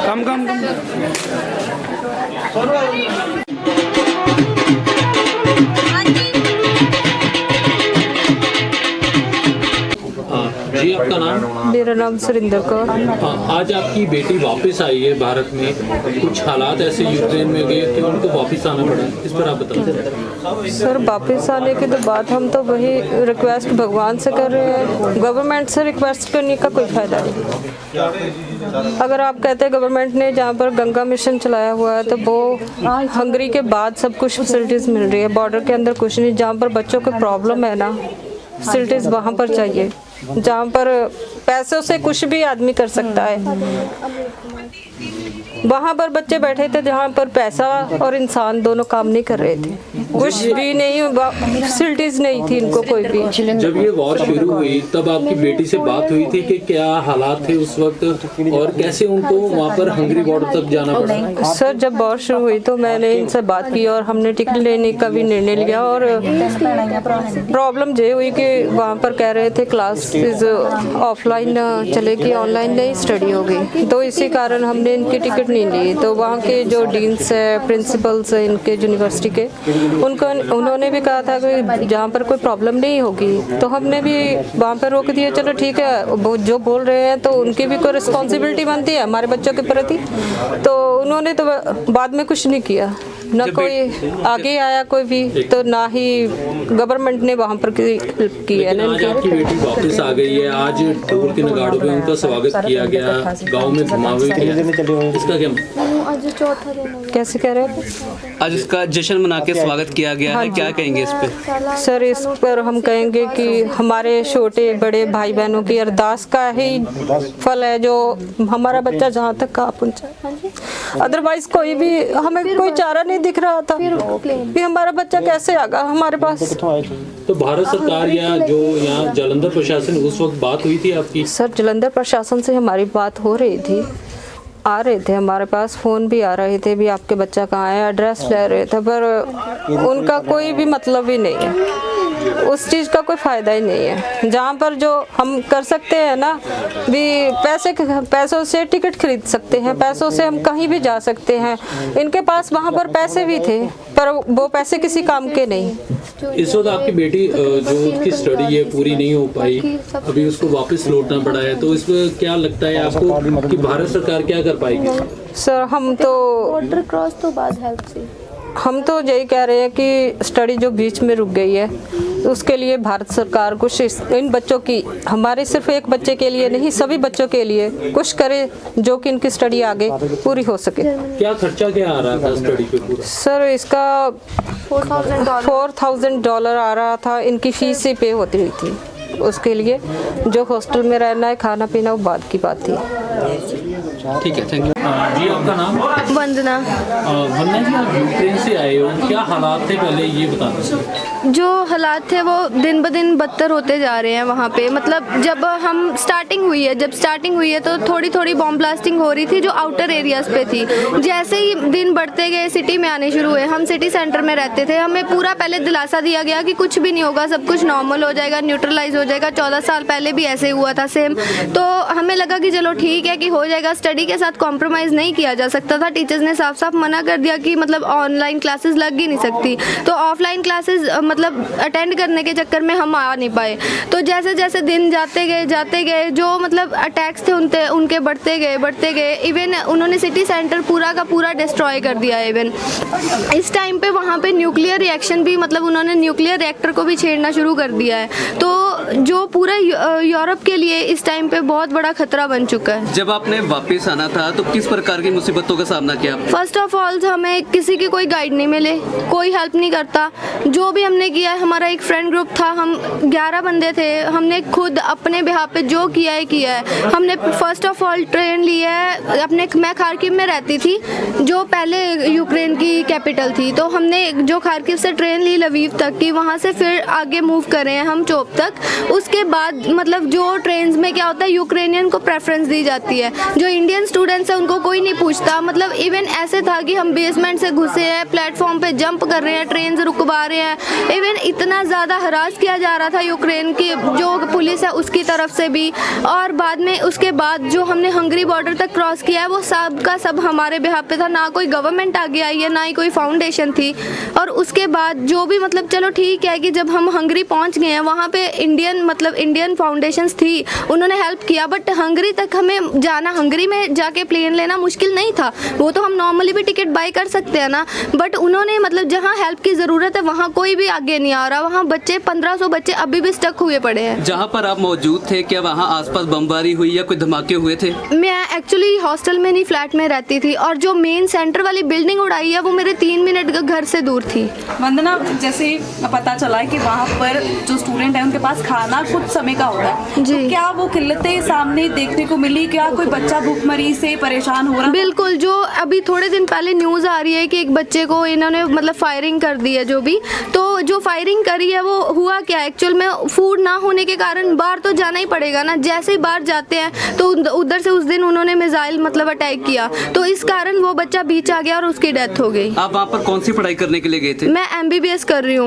कम कम जी, आपका नाम? मेरा नाम सुरिंदर कौर। आज आपकी बेटी वापस आई है भारत में, कुछ हालात ऐसे यूक्रेन में गए कि उनको वापस आना पड़ा, इस पर आप बताओ। सर वापस आने के तो बाद हम तो वही रिक्वेस्ट भगवान से कर रहे हैं, गवर्नमेंट से रिक्वेस्ट करने का कोई फ़ायदा नहीं। अगर आप कहते हैं गवर्नमेंट ने जहाँ पर गंगा मिशन चलाया हुआ है तो वो हंगरी के बाद सब कुछ फैसिलिटीज़ मिल रही है, बॉर्डर के अंदर कुछ नहीं। जहाँ पर बच्चों को प्रॉब्लम है ना, फैसिलिटीज़ वहाँ पर चाहिए, जहाँ पर पैसों से कुछ भी आदमी कर सकता है। वहाँ पर बच्चे बैठे थे जहाँ पर पैसा और इंसान दोनों काम नहीं कर रहे थे, कुछ भी नहीं, फैसिलिटीज नहीं थी इनको कोई भी। जब ये वॉर शुरू हुई तब आपकी बेटी से बात हुई थी कि क्या हालात थे उस वक्त और कैसे उनको वहाँ पर हंगरी बॉर्डर तक जाना पड़ा? सर जब वॉर शुरू हुई तो मैंने इनसे बात की और हमने टिकट लेने का भी निर्णय लिया। और प्रॉब्लम ये हुई कि वहाँ पर कह रहे थे क्लासेस ऑफलाइन चलेगी, ऑनलाइन नहीं स्टडी होगी, तो इसी कारण हमने इनकी टिकट नहीं ली। तो वहाँ के जो डीन्स है, प्रिंसिपल्स है इनके यूनिवर्सिटी के, उन्होंने भी कहा था कि जहाँ पर कोई प्रॉब्लम नहीं होगी, तो हमने भी वहाँ पर रोक दिया। चलो ठीक है, वो जो बोल रहे हैं तो उनकी भी कोई रिस्पॉन्सिबिलिटी बनती है हमारे बच्चों के प्रति, तो उन्होंने तो बाद में कुछ नहीं किया, ना कोई आगे आया कोई भी, तो ना ही गवर्नमेंट ने वहाँ पर की है। आज आपकी बेटी वापस आ गई है, आज ढोल के नगाड़ों पे उनका स्वागत किया गया, गांव में घुमावे किया, इसका क्या? कैसे कह रहे हैं? आज इसका जश्न मना के स्वागत किया गया है, क्या कहेंगे इस पे? सर इस पर हम कहेंगे कि हमारे छोटे बड़े भाई बहनों की अरदास का ही फल है जो हमारा बच्चा जहाँ तक कहाँ पहुँचा। अदरवाइज कोई भी हमें कोई चारा नहीं दिख रहा था कि हमारा बच्चा कैसे आगा हमारे पास। तो भारत सरकार या जो यहाँ जालंधर प्रशासन, उस वक्त बात हुई थी आपकी? सर जालंधर प्रशासन से हमारी बात हो रही थी, आ रहे थे हमारे पास, फ़ोन भी आ रहे थे भी आपके बच्चा कहाँ है, एड्रेस ले रहे थे, पर उनका कोई भी मतलब ही नहीं है, उस चीज़ का कोई फ़ायदा ही नहीं है। जहाँ पर जो हम कर सकते हैं ना भी, पैसों से टिकट खरीद सकते हैं, पैसों से हम कहीं भी जा सकते हैं। इनके पास वहाँ पर पैसे भी थे पर वो पैसे किसी काम के नहीं। इस वक्त आपकी बेटी जो उसकी स्टडी है पूरी नहीं हो पाई, अभी उसको वापस लौटना पड़ा है, तो इसमें क्या लगता है आपको कि भारत सरकार क्या कर पाएगी? सर हम तो बॉर्डर क्रॉस तो बाद हेल्प से हम तो यही कह रहे हैं कि स्टडी जो बीच में रुक गई है उसके लिए भारत सरकार कुछ इन बच्चों की, हमारे सिर्फ एक बच्चे के लिए नहीं सभी बच्चों के लिए कुछ करे जो कि इनकी स्टडी आगे पूरी हो सके। क्या खर्चा क्या आ रहा था स्टडी पे पूरा? सर इसका $4,000 आ रहा था, इनकी फीस से पे होती रही थी, उसके लिए जो हॉस्टल में रहना है खाना पीना वो बाद की बात थी। ठीक है, थैंक यू। जी आपका नाम? वंदना। वंदना जी, आप यूक्रेन से आए हो, क्या हालात थे पहले ये बता दीजिए। जो हालात थे वो दिन ब दिन बदतर होते जा रहे हैं वहाँ पे। मतलब जब स्टार्टिंग हुई है तो थोड़ी थोड़ी बॉम्ब ब्लास्टिंग हो रही थी जो आउटर एरियाज पे थी। जैसे ही दिन बढ़ते गए सिटी में आने शुरू हुए, हम सिटी सेंटर में रहते थे, हमें पूरा पहले दिलासा दिया गया कि कुछ भी नहीं होगा, सब कुछ नॉर्मल हो जाएगा, न्यूट्रलाइज हो जाएगा। 14 साल पहले भी ऐसे हुआ था सेम, तो हमें लगा कि चलो ठीक ठीक है कि हो जाएगा, स्टडी के साथ कॉम्प्रोमाइज़ नहीं किया जा सकता था। टीचर्स ने साफ साफ मना कर दिया कि मतलब ऑनलाइन क्लासेस लग ही नहीं सकती, तो ऑफलाइन क्लासेस मतलब अटेंड करने के चक्कर में हम आ नहीं पाए। तो जैसे जैसे दिन जाते गए जो मतलब अटैक्स थे उनके बढ़ते गए। इवन उन्होंने सिटी सेंटर पूरा का पूरा डिस्ट्रॉय कर दिया। इवन इस टाइम पे वहाँ पे न्यूक्लियर रिएक्शन भी मतलब उन्होंने न्यूक्लियर रिएक्टर को भी छेड़ना शुरू कर दिया है, तो जो पूरा यूरोप के लिए इस टाइम पे बहुत बड़ा खतरा बन चुका है। जब आपने वापस आना था तो किस प्रकार की मुसीबतों का सामना किया? फर्स्ट ऑफ ऑल हमें किसी की कोई गाइड नहीं मिले, कोई हेल्प नहीं करता। जो भी हमने किया है, हमारा एक फ्रेंड ग्रुप था, हम 11 बंदे थे, हमने खुद अपने बिहाफ पे जो किया है। हमने फर्स्ट ऑफ ऑल ट्रेन लिया है मैं खार्किव में रहती थी, जो पहले यूक्रेन की कैपिटल थी, तो हमने जो खार्किव से ट्रेन ली लवीव तक की, वहाँ से फिर आगे मूव करे हैं हम चोप तक। उसके बाद मतलब जो ट्रेन्स में क्या होता है, यूक्रेनियन को प्रेफरेंस दी जाती है, जो इंडियन स्टूडेंट्स हैं उनको कोई नहीं पूछता। मतलब इवन ऐसे था कि हम बेसमेंट से घुसे हैं, प्लेटफॉर्म पे जंप कर रहे हैं, ट्रेन रुकवा रहे हैं। इवन इतना ज़्यादा हरास किया जा रहा था यूक्रेन की जो पुलिस है उसकी तरफ से भी। और बाद में उसके बाद जो हमने हंगरी बॉर्डर तक क्रॉस किया है, वो सब का सब हमारे बिहाफ पे था, ना कोई गवर्नमेंट आगे आई है, ना ही कोई फाउंडेशन थी। और उसके बाद जो भी मतलब चलो ठीक है कि जब हम हंगरी पहुंच गए हैं, वहाँ पे इंडियन फाउंडेशंस थी, उन्होंने हेल्प किया, बट हंगरी तक हमें जाना, हंगरी में जाके प्लेन लेना मुश्किल नहीं था, वो तो हम नॉर्मली भी टिकट बाई कर सकते हैं ना। बट उन्होंने मतलब जहाँ हेल्प की ज़रूरत है वहाँ कोई भी आगे नहीं आ रहा, वहाँ बच्चे 1500 बच्चे अभी भी स्टक हुए पड़े हैं। जहाँ पर आप मौजूद थे, क्या वहाँ आसपास बमबारी हुई या कोई धमाके हुए थे? मैं एक्चुअली हॉस्टल में नहीं, फ्लैट में रहती थी, और जो मेन सेंटर वाली बिल्डिंग उड़ाई है वो मेरे 3 मिनट के घर से दूर थी। वंदना, जैसे पता चला है कि वहाँ पर जो स्टूडेंट है उनके पास खाना कुछ समय का होता है, जी। तो क्या वो किल्लतें सामने देखने को मिली? क्या कोई बच्चा भूखमरी से परेशान हो रहा? बिल्कुल, जो अभी थोड़े दिन पहले न्यूज़ आ रही है कि एक बच्चे को इन्होंने मतलब फायरिंग कर दी है, जो भी, तो जो फायरिंग करी है वो हुआ क्या, एक्चुअल में फूड ना होने के कारण बाहर तो जाना ही पड़ेगा ना। जैसे ही बाहर जाते हैं तो उधर से उस दिन उन्होंने मिसाइल मतलब अटैक किया, तो इस कारण वो बच्चा बीच आ गया और उसकी डेथ हो गई। आप वहाँ पर कौन सी पढ़ाई करने के लिए गए थे? मैं MBBS कर रही हूँ।